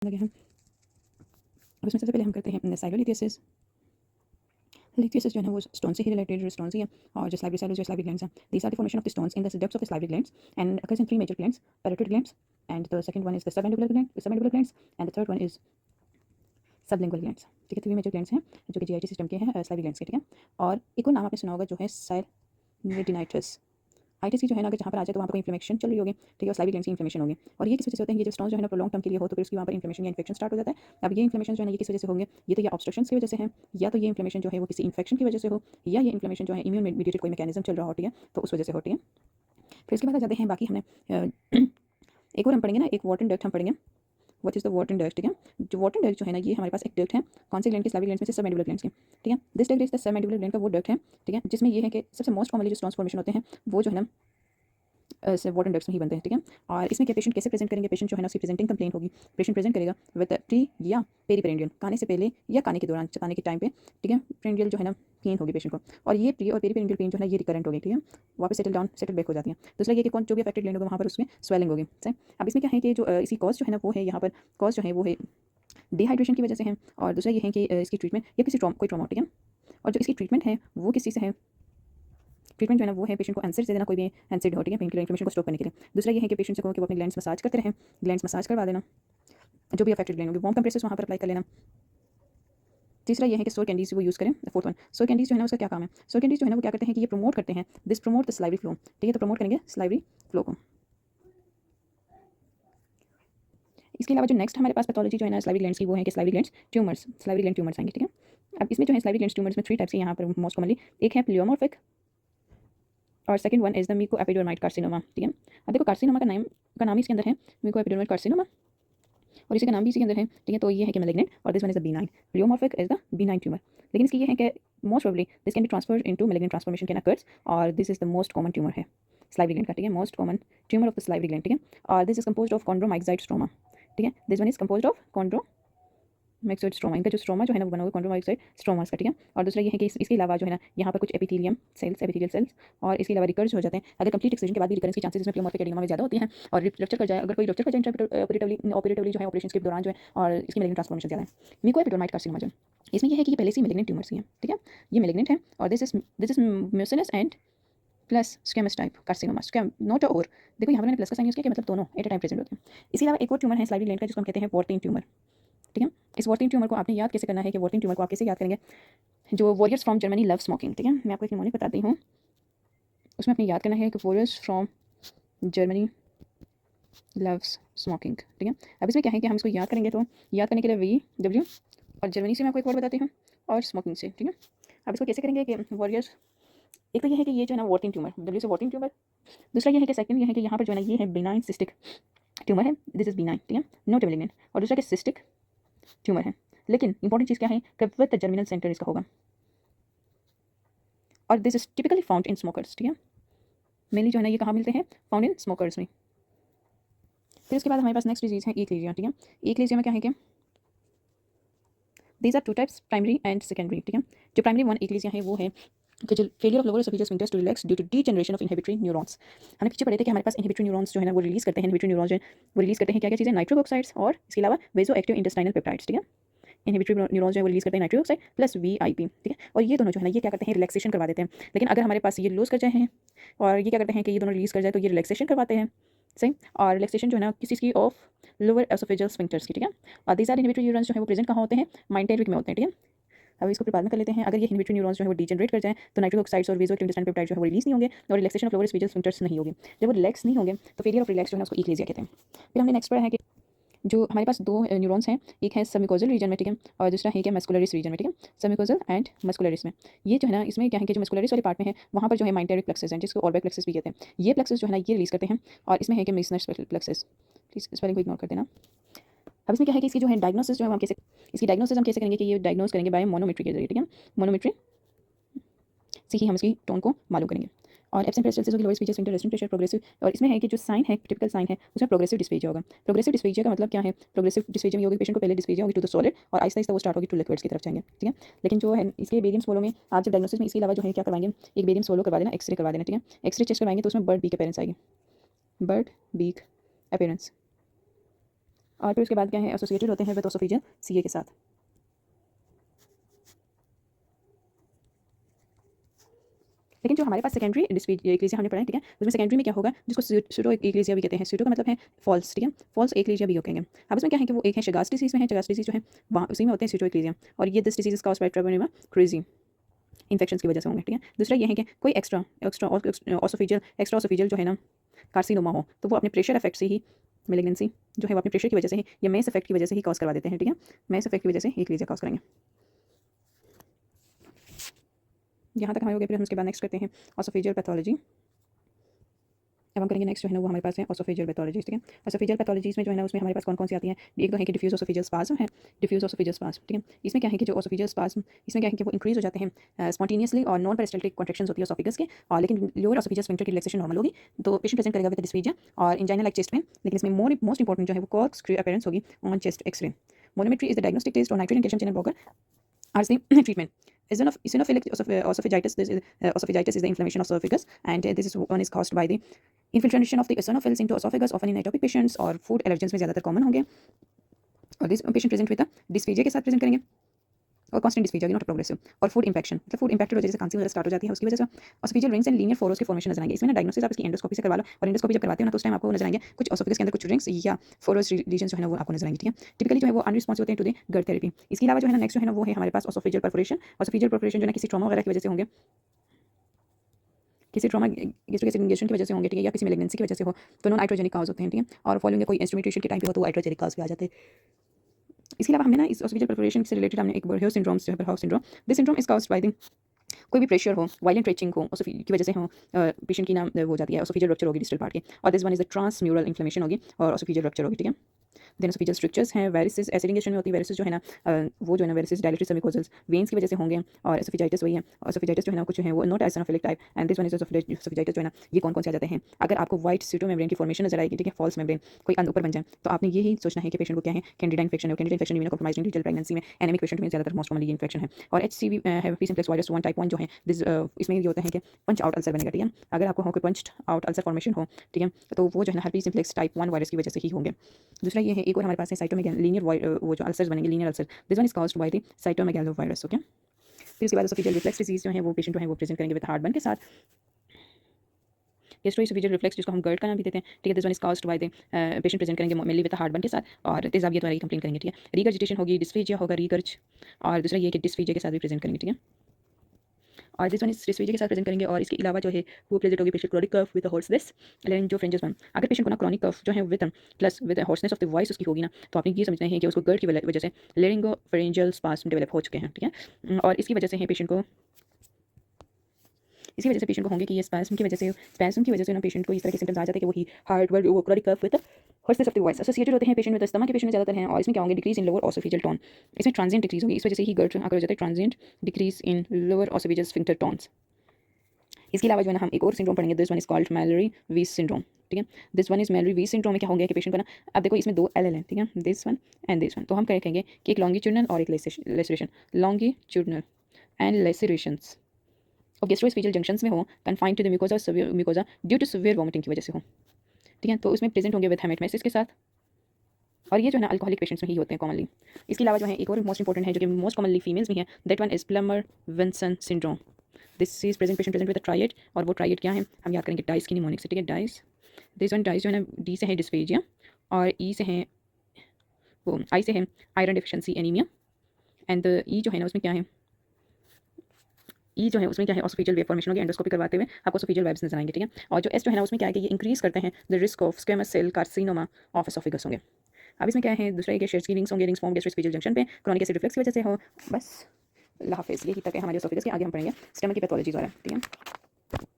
लगे हैं। अब इसमें सबसे पहले हम करते हैं साइलोलिथियसिस। लिथियसिस जो है वो स्टोन से ही रिलेटेड स्टोन्स ही है, और जो स्लाइवरी सेल जो स्लाइवरी ग्लैंड्स हैं, these are the formation of the stones in the depths of the salivary glands and occurs in three major glands: parotid glands, and the second one is the submandibular glands, and the third one is sublingual glands. ठीक है, 3 major glands हैं जो कि JIT system के हैं, salivary glands के। ठीक है, और एक और नाम आपने सुना होगा जो है साइलिनिटिस। आइटिस की जो है ना, अगर जहाँ पर आ जाए तो वहाँ पर कोई इन्फ्लेमेशन चल रही होगी। ठीक है, और स्लाइवरी ग्लैंड्स की इन्फ्लेमेशन होगी, और ये किस वजह से होते हैं? ये जब स्टोन जो है ना प्रोलॉन्ग टाइम के लिए हो तो फिर उसकी वहाँ पर इन्फ्लेमेशन या इन्फेक्शन स्टार्ट हो जाता है। अब ये इन्फ्लेमेशन जो है ना, ये किस वजह से होंगे? ये तो या ऑब्स्ट्रक्शन की वजह से है, या तो ये इन्फ्लेमेशन जो है वो किसी इन्फेक्शन की वजह से हो, या ये इन्फ्लेमेशन जो है इम्यून मेडिएटेड कोई मैकेनिज्म चल रहा होती है तो उस वजह से होती है। फिर उसके बाद आ जाते हैं बाकी हमने एक और हम पढ़ेंगे ना, एक वॉटन डक्ट हम पढ़ेंगे। What is the Wharton duct? ठीक है, जो वॉटन डक्ट जो है ना, ये हमारे पास एक डक्ट है। कौन से ग्लैंड के? स्लाइवरी ग्लैंड्स में से सबमैंडिबुलर ग्लैंड्स के। ठीक है, this duct is the submandibular gland का वो डक्ट है। ठीक है, जिसमें ये है कि सबसे मोस्ट कॉमनली जो स्टोन्स फॉर्मेशन होते हैं वो जो है ना से वॉटन डक्ट्स में ही बनते हैं। ठीक है, और इसमें क्या पेशेंट कैसे प्रेजेंट करेंगे? पेशेंट जो है ना उसकी प्रेजेंटिंग कंप्लेंट होगी। पेशेंट प्रेजेंट करेगा विद प्री या पेरीपेरेंडियल, खाने से पहले या खाने के दौरान, खाने के टाइम पे। ठीक है, पेरेंडियल जो है ना पेन होगी पेशेंट को, और ये प्री और पेरीपेरेंडियल पेन जो है ना ये रिकरेंट होगी। ठीक है, वापस सेटल बैक हो जाती है। दूसरा ये कि कौन जो भी अफेक्टेड ग्लैंड होगा वहाँ पर उसमें स्वेलिंग होगी। सही, अब इसमें क्या है कि जो इसकी कॉज जो है ना वो है, यहाँ पर कॉज जो है वो है डिहाइड्रेशन की वजह से है, और दूसरा ये है कि इसकी ट्रीटमेंट या किसी कोई ट्रॉमा। ठीक है, और जो इसकी ट्रीटमेंट है वो किस चीज़ से है? ट्रीटमेंट जो है ना वो है पेशेंट को एनसिड से देना, कोई भी एनसिड हो। ठीक है, पेन किलर इन्फ्लेमेशन को स्टॉप करने के लिए। दूसरा ये है कि पेशेंट से कहो कि वो अपने ग्लैंड्स मसाज करते रहें, ग्लैंड्स मसाज करवा देना, जो भी अफेक्टेड ग्लैंड होगी वार्म कंप्रेसर्स वहाँ पर अप्लाई कर लेना। तीसरा ये है कि सोर कैंडीज वो यूज़ करें। फोर्थ वन, सोर कैंडीज जो है ना उसका क्या काम है? सोर कैंडीज जो है ना वो क्या करते हैं कि ये प्रमोट करते हैं, this promote the salivary flow. ठीक है, तो प्रमोट करेंगे स्लाइवरी फ्लो को। इसके अलावा जो नेक्स्ट हमारे पास पैथोलॉजी जो है ना स्लाइवरी ग्लैंड्स की वो है कि salivary glands tumours, salivary gland tumours आएंगे। ठीक है, अब इसमें जो है स्लाइवरी ग्लैंड्स ट्यूमर्स में 3 टाइप्स है यहाँ पर मोस्ट कॉमनली। एक है प्लियोमॉर्फिक, और second one is the mucoepidermoid carcinoma. ठीक है, अब देखो कार्सिनोमा का नाम ही इसके अंदर है, म्यूकोएपिडर्माइड कार्सिनोमा, और इसी का नाम भी इसी के अंदर है। ठीक है, तो ये है कि मैलिग्नेंट, और this one is the benign. Pleomorphic is the benign tumour, लेकिन इसकी ये है कि most probably this can be transferred into malignant transformation can occurs, और this is the most common tumour है स्लाइवरी ग्लैंड का। ठीक है, most common tumour of the salivary gland. ठीक है, और this is composed of chondromyxoid stroma. ठीक है, this one is composed of chondromyxoid stroma. इनका जो स्ट्रोमा जो है ना वो बना हुआ कॉन्ड्रोमाइक्साइड स्ट्रोमास का। ठीक है, और दूसरा ये है कि इसके अलावा जो है ना यहाँ पर कुछ एपिथेलियम सेल्स और इसके अलावा रिकर्स हो जाते हैं। अगर कंप्लीट एक्सजन के बाद भी रिकरेंस की चांसेस इसमें प्लियोमॉर्फिक एडिनोमा में ज़्यादा होती हैं, और रप्चर कर जाए, अगर कोई रप्चर कर जाए ऑपरेटिवली जो है ऑपरेशन के दौरान जो है, और इसकी मैलिग्नेंट ट्रांसफॉर्मेशन ज़्यादा है। म्यूकोएपिडर्माइड कार्सिनोमा जो इसमें यह है कि ये पहले से मैलिग्नेंट ट्यूमर्स हैं। ठीक है, ये मैलिग्नेंट है, और this is mucinous and plus squamous type carcinoma. Squame note और देखो यहाँ पर मैंने प्लस का साइन यूज़ किया कि मतलब दोनों एट अ टाइम प्रेजेंट होते हैं। इसके अलावा एक और ट्यूमर है स्लाइवरी ग्लैंड का जिसको हम कहते हैं वॉर्टिन ट्यूमर। ठीक है, इस वॉर्टिन ट्यूमर को आपने याद कैसे करना है कि वॉर्टिन ट्यूमर को आप कैसे याद करेंगे? जो warriors from Germany love smoking. ठीक है, मैं आपको एक निमोनिक बताती हूँ, उसमें अपने याद करना है कि warriors from Germany loves smoking. ठीक है, अब इसमें क्या है कि हम इसको याद करेंगे, तो याद करने के लिए VW, और जर्मनी से मैं आपको एक वर्ड बताती हूँ, और स्मोकिंग से। ठीक है, अब इसको कैसे करेंगे कि वॉरियर्स, एक तो ये है कि ये जो है ना वॉर्टिन ट्यूमर, W से वॉर्टिन ट्यूमर। दूसरा ये है कि सेकंड ये है कि यहाँ पर जो है ना ये है बिनाइन सिस्टिक ट्यूमर है, दिस इज बिनाइन। ठीक है, नॉट मैलिग्नेंट। और दूसरा कि सिस्टिक ट्यूमर है, लेकिन इंपॉर्टेंट चीज़ क्या है कि विद द जर्मिनल सेंटर इसका होगा, और this is typically found in smokers. ठीक है, मेनली जो है ना ये कहाँ मिलते हैं? फाउंड इन स्मोकर्स में। फिर इसके बाद हमारे पास नेक्स्ट डिजीज है ईक्लेजिया। ठीक है, ईक्लेजिया में क्या है कि these are 2 types, primary and secondary. ठीक है, जो प्राइमरी वन ईक्लेजिया है वो है कि जो failure of lower oesophageal sphincters to relax due to degeneration of inhibitory neurons. हमने पीछे पढ़े थे कि हमारे पास इनहिबिटरी न्यूरॉन्स जो है ना वो रिलीज करते हैं, इनहिबिटरी न्यूरॉन्स जो है वो रिलीज करते हैं क्या क्या चीज़ें? नाइट्रिक ऑक्साइड्स, और इसके अलावा वेजो एक्टिव इंटेस्टाइनल पेप्टाइड्स। ठीक है, इनहिबिटरी न्यूरॉन्स जो है वो रिलीज करते हैं नाइट्रिक ऑक्साइड प्लस VIP। ठीक है, और ये दोनों जो है ना ये क्या करते हैं? रिलैक्सेशन करवा देते हैं। लेकिन अगर हमारे पास ये लूज कर जाए हैं, और ये क्या करते हैं कि ये दोनों रिलीज कर जाए, तो ये रिलैक्सेशन करवाते हैं। सही, और रिलैक्सेशन जो है ना किसी की ऑफ लोअर एसोफेजियल स्फिंक्टर्स की। ठीक है, और दीज आर इनहिबिटरी न्यूरॉन्स जो है वो प्रेजेंट कहाँ होते हैं? माइंटेरिक में होते हैं। ठीक है, अब इसको फिर बाद में कर लेते हैं। अगर ये इनहिबिटरी न्यूरॉन्स जो है वो डीजनरेट कर जाए तो नाइट्रिक ऑक्साइड्स और वेसोएक्टिव इंटेस्टाइनल पेप्टाइड जो है वो रिलीज नहीं होंगे, और relaxation of lower oesophageal sphincters नहीं होगी। जब वो रिलैक्स नहीं होंगे तो फेलियर ऑफ रिलैक्स जो है उसको ईक्लेजिया कहते हैं। फिर हमने नेक्स्ट पढ़ा है कि जो हमारे पास 2 न्यूरॉन्स हैं, एक है सबम्यूकोजल रीजन में। ठीक है, और दूसरा है कि मस्कुलरिस रीजन में। ठीक है, सबम्यूकोजल एंड मस्कुलरिस में ये जो है ना इसमें क्या है कि जो मस्कुलरिस वाले पार्ट में है वहाँ पर जो है माइंटेरिक प्लेक्सस हैं, जिसको ऑर्बिक प्लेक्सस भी कहते हैं। ये प्लेक्सस जो है ना ये रिलीज करते हैं, और इसमें है कि मेसनर्स प्लेक्सस। प्लीज इस वाले को इग्नोर कर देना। अब इसमें क्या है कि इसकी जो है डायग्नोसिस जो है हम कैसे, इसकी डायग्नोसिस हम कैसे करेंगे कि ये डायग्नोस करेंगे बाय मोनोमेट्री के जरिए। ठीक है, मोनोमेट्री से ही हम इसकी टोन को मालूम करेंगे। और absent pressure lower speeches inter resting pressure progressive, और इसमें है कि जो साइन है टिपिकल साइन है उसमें प्रोग्रेसिव डिस्फेजिया होगा। प्रोग्रेसिव डिस्फेजिया का मतलब क्या है? प्रोग्रेसिव डिस्फेजिया में होगी पेशेंट को पहले डिस्फेजिया होगी टू द सॉलिड, और आहिस्ता आहिस्ता वो स्टार्ट होगी टू लिक्विड्स की तरफ जाएंगे। ठीक है, लेकिन जो है इसके बेरियम सोलो में आप जब डायग्नोसिस में इसके अलावा जो है क्या करवाएंगे? एक बेरियम सोलो करवा देना, एक्सरे करवा देना। ठीक है, एक्सरे चेस्ट करवाएंगे तो उसमें बर्ड बीक अपीयरेंस आएगी, बर्ड बीक अपीयरेंस। और फिर उसके बाद क्या है, एसोसिएटेड होते हैं विद ओसोफेजियल सीए के साथ। लेकिन जो हमारे पास सेकेंडरी एक्लेसिया हमने पढ़ा है, ठीक है, उसमें सेकेंडरी में क्या होगा, जिसको सूडो एक्लेसिया भी कहते हैं। सूडो का मतलब है फॉल्स, ठीक है, फॉल्स एक्लेसिया भी कहेंगे। अब इसमें क्या है कि वो एक है शगास डिसीज में है, शगास डिसीज जो है वहाँ उसी में होते हैं सूडो एक्लेसिया, और ये this disease caused by trypanosoma cruzi infection की वजह से होंगे, ठीक है। दूसरा ये है कि कोई एक्स्ट्रा ऑसोफेजियल जो है ना कार्सिनोमा हो, तो वो अपने प्रेशर इफेक्ट से ही मेलिग्नेंसी जो है वो अपने प्रेशर की वजह से ही या मेस इफेक्ट की वजह से ही कॉज करवा देते हैं, ठीक है, मेस इफेक्ट की वजह से एक्लेसिया कॉज करेंगे। यहाँ तक हमारे हो गया। फिर हम उसके बाद नेक्स्ट करते हैं ऑसोफेजियल पैथोलॉजी। अब हम करेंगे नेक्स्ट जो है ना वो हमारे पास है ऑसोफेजियल पैथोलॉजीज, ठीक है। ऑसोफेजियल पैथोलॉजीज में जो है ना उसमें हमारे पास कौन कौन सी आती हैं, एक तो है कि डिफ्यूज ऑसोफेजियल स्पाज्म है, डिफ्यूज ऑसोफेजियल स्पाज्म, ठीक है। इसमें क्या है कि जो ऑसोफेजियल स्पाज्म, इसमें क्या है कि वो इंक्रीज हो जाते हैं स्पॉन्टेनियसली और नॉन पेरिस्टाल्टिक कॉन्ट्रैक्शंस होती है ऑसोफेगस के, और लेकिन लोअर ऑसोफेजियल स्फिंक्टर की रिलैक्सेशन नॉर्मल होगी, तो पेशेंट प्रेजेंट करेगा विद डिस्फेजिया और इंजाइना लाइक चेस्ट पेन। लेकिन इसमें मोस्ट इंपॉर्टेंट जो है वो कॉर्क्सक्रू अपीयरेंस होगी on chest X-ray. Manometry is the diagnostic test और nitrogen calcium channel blocker are the treatment. Eosinophilic esophagitis. Esophagitis is the inflammation of esophagus, and this is one is caused by the infiltration of the eosinophils into esophagus, often in atopic patients और food allergens में ज़्यादातर common होंगे। और this patient present with a dysphagia के साथ present करेंगे और constant dysphagia not progressive, और फूड इंफेक्शन, मतलब फूड इंफेक्टेड हो जाए, जैसे खांसी वगैरह स्टार्ट हो जाती है, उसकी वजह से ऑसोफेजियल रिंग्स एंड लीनियर फोरोस के फॉर्मेशन नजर आएंगे। इसमें ना डायग्नोसिस आप इसकी एंडोस्कोपी से करवा लो, और एंडोस्कोपी जब करवाते हो ना तो उस टाइम आपको नजर आएंगे कुछ ऑसोफेगस के अंदर कुछ रिंग्स या फोरोस रीजन जो है ना वो आपको नजर आएंगे, ठीक है। टिपिकली जो है वो अनरिस्पॉन्सिव होते हैं टू द गट थेरेपी। इसके अलावा जो है ना नेक्स्ट जो है ना वो है हमारे पास ऑसोफेजियल परफोरेशन। ऑसोफेजियल परफोरेशन जो है किसी ट्रॉमा वगैरह की वजह से होंगे, किसी ट्रॉमा गैस्ट्रिक एसिड की वजह से होंगे, ठीक है, या किसी मेलिग्नेंसी की वजह से हो, तो नॉन हाइड्रोजेनिक काज होते हैं, ठीक है। और फॉलोइंग कोई इंस्ट्रूमेंटेशन के टाइम पे हो तो हाइड्रोजेनिक काज भी आ जाते हैं। इसके अलावा हमने ना इस ऑसोफेजियल परफोरेशन से रिलेटेड हमने एक बर्हाउ सिंड्रोम जो है, Boerhaave syndrome, this syndrome is caused by the कोई भी प्रेशर हो, वायलेंट रेचिंग हो की वजह से हो, पेशेंट की ना वो हो जाती है, ऑसोफेजियल रप्चर होगी डिस्टल पार्ट की, और this one is the transmural inflammation होगी और ऑसोफेजियल रप्चर होगी, ठीक है। देन ऑसोफेजियल स्ट्रक्चर्स हैं, वेरिसेस एसिडिंगेशन में होती है, वेरिसेस जो है ना वो जो है ना वेरिसेस डायलेटरी सेमिकोजल्स वेन्स की वजह से होंगे, और एसोफेजाइटिस वही है, एसोफेजाइटिस जो है ना कुछ है वो not eosinophilic type, and this one is oesophagitis जो है ना ये कौन कौन से आ जाते हैं। अगर आपको व्हाइट सीटो मेम्ब्रेन की फॉर्मेशन नजर आएगी, ठीक है, फॉल्स मेम्ब्रेन कोई अंदर ऊपर बन जाए, तो आपने यही सोचना है कि पेशेंट को क्या है, कैंडिडा इन्फेक्शन है। Candida infection immunocompromised individual pregnancy में एनीमिक पेशेंट में ज़्यादातर मोस्ट कॉमनली इन्फेक्शन है। और HCV happy simplex virus 1 type 1 जो है इसमें ये होता है कि पंच आउट अल्सर बनेगा, ठीक है। अगर आपको हो कोई पंच आउट अल्सर फॉर्मेशन हो, ठीक है, तो वो जो है ना herpes simplex टाइप 1 वायरस की वजह से ही होंगे। दूसरा ये है, एक और हमारे पास है साइटोमेगालो लीनियर वो जो अल्सर्स बनेंगे, linear ulcer, this one is caused by the cytomegalo virus, okay. फिर उसके बाद एसोफेजियल रिफ्लेक्स डिजीज जो है वो पेशेंट जो है वो प्रेजेंट करेंगे विद हार्टबर्न के साथ। गैस्ट्रोएसोफेजियल रिफ्लेक्स जिसको हम गर्ड का नाम भी देते हैं, ठीक है, this one is caused by the patient present करेंगे मेनली विद हार्टबर्न के साथ, और तेजाबियत वाली कंप्लेन करेंगे, ठीक है। रीगर्जिटेशन होगी, डिस्फेजिया होगा, रीगर्ज, और दूसरा ये कि डिस्फेजिया के साथ भी प्रेजेंट करेंगे, ठीक है। और दिस वन इस डिस्फेजिया के साथ प्रेजेंट करेंगे, और इसके अलावा जो है वो प्रेजेंट होगी patient chronic cough with hoarseness laryngopharyngeus one. अगर पेशेंट को ना क्रॉनिक कफ जो है with plus with hoarseness of the voice उसकी होगी ना, तो आपने ये समझना है कि उसको गर्ड की वजह से लेरिंगोफरेंजियल स्पाज्म डेवलप हो चुके हैं, ठीक है। और इसकी वजह से है पेशेंट को, इसी वजह से पेशेंट को होंगे कि ये स्पैस्म की वजह से ना पेशेंट को इस तरह के सिम्टम्स आ जाते हैं कि वही हार्ट वर्ड वो chronic cough with hoarseness of the voice associated होते हैं पेशेंट विद अस्थमा के पेशेंट में ज़्यादातर हैं। और इसमें क्या होंगे, decrease in lower oesophageal tone, इसमें ट्रांजिएंट डिक्रीज होगी, इस वजह से ही गर्ड आकर हो जाता है, transient decrease in lower oesophageal sphincter tones. इसके अलावा जो है ना हम एक और सिंड्रोम पढ़ेंगे, this one is called Malory वीज सिंड्रोम, ठीक है। दिस वन इज मैलरी वीज सिंड्रोम में क्या होंगे कि पेशेंट को ना, अब देखो इसमें 2 एल है, ठीक है, this one and this one, तो हम क्या कहेंगे कि एक लॉन्गिट्यूडनल और एक लेसरेशन, लॉन्गिट्यूडनल एंड लेसरेशंस और गैस्ट्रोएसोफेजियल जंक्शंस में हो, confined to the mucosa due to severe vomiting की वजह से हो, ठीक है, तो उसमें प्रेजेंट होंगे विद हेमेटमेसिस के साथ, और ये जो है ना अल्कोहलिक पेशेंट्स में ही होते हैं कॉमनली। इसके अलावा जो है एक और मोस्ट इंपॉर्टेंट है जो कि मोस्ट कॉमनली फीमेल्स में है, that one is Plummer Vinson syndrome. This is patient present with a triad, और वो ट्राइएड क्या है हम याद करेंगे, डाइस की निमोनिक से, ठीक है, डाइस, दिस वन डाइस जो है ना डी से है डिस्फेजिया, और ई से है वो आई से है आयरन डिफिशिएंसी एनीमिया, एंड ई जो है ना उसमें क्या है, ई जो है उसमें क्या है ऑसोफेजियल वेव फॉर्मेशन होगी, एंडोस्कोपी करवाते हुए आपको ऑसोफेजियल वेव्स नजर आएंगे, ठीक है। और जो एस जो है ना उसमें क्या है कि ये इंक्रीज करते हैं the risk of squamous cell carcinoma of oesophagus होंगे। अब इसमें क्या है, दूसरा एक शेड्स की रिंग्स होंगे, रिंग्स फॉर्म गैस्ट्रोएसोफेजियल जंक्शन पे क्रॉनिक एसिड रिफ्लक्स की वजह से हो, बस अल्लाह हाफिज़, यही तक है हमारे एसोफेगस के। आगे हम पढ़ेंगे स्टमक की पैथोलॉजी वगैरह, ठीक है।